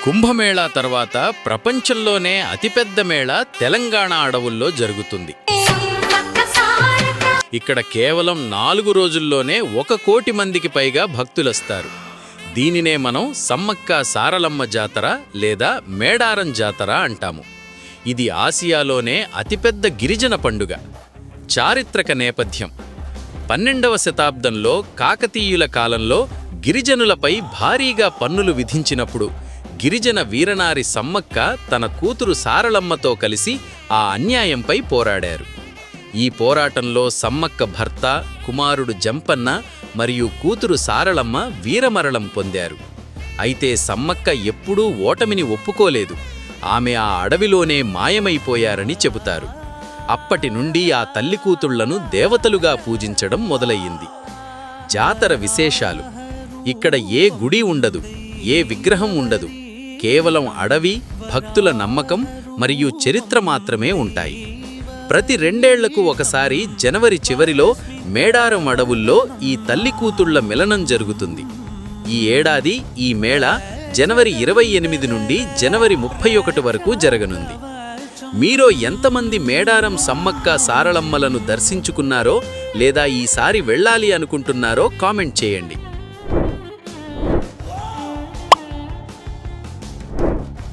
కుంభమేళా తర్వాత ప్రపంచంలోనే అతిపెద్ద మేళా తెలంగాణ అడవుల్లో జరుగుతుంది. ఇక్కడ కేవలం 4 రోజుల్లోనే 1 కోటి మందికి పైగా భక్తులొస్తారు. దీనినే మనం సమ్మక్క సారలమ్మ జాతర లేదా మేడారం జాతర అంటాము. ఇది ఆసియాలోనే అతిపెద్ద గిరిజన పండుగ. చారిత్రక నేపథ్యం: 12వ శతాబ్దంలో కాకతీయుల కాలంలో గిరిజనులపై భారీగా పన్నులు విధించినప్పుడు గిరిజన వీరనారి సమ్మక్క తన కూతురు సారలమ్మతో కలిసి ఆ అన్యాయంపై పోరాడారు. ఈ పోరాటంలో సమ్మక్క భర్త, కుమారుడు జంపన్న మరియు కూతురు సారలమ్మ వీరమరణం పొందారు. అయితే సమ్మక్క ఎప్పుడూ ఓటమిని ఒప్పుకోలేదు. ఆమె ఆ అడవిలోనే మాయమైపోయారని చెబుతారు. అప్పటి నుండి ఆ తల్లి కూతుళ్లను దేవతలుగా పూజించడం మొదలయ్యింది. జాతర విశేషాలు: ఇక్కడ ఏ గుడి ఉండదు, ఏ విగ్రహం ఉండదు. కేవలం అడవి, భక్తుల నమ్మకం మరియు చరిత్ర మాత్రమే ఉంటాయి. ప్రతి 2 ఏళ్లకు ఒకసారి జనవరి చివరిలో మేడారం అడవుల్లో ఈ తల్లి కూతుళ్ల మిలనం జరుగుతుంది. ఈ ఏడాది ఈ మేళా జనవరి 28 నుండి జనవరి 31 వరకు జరగనుంది. మీలో ఎంతమంది మేడారం సమ్మక్క సారలమ్మలను దర్శించుకున్నారో లేదా ఈసారి వెళ్ళాలి అనుకుంటున్నారో కామెంట్ చేయండి.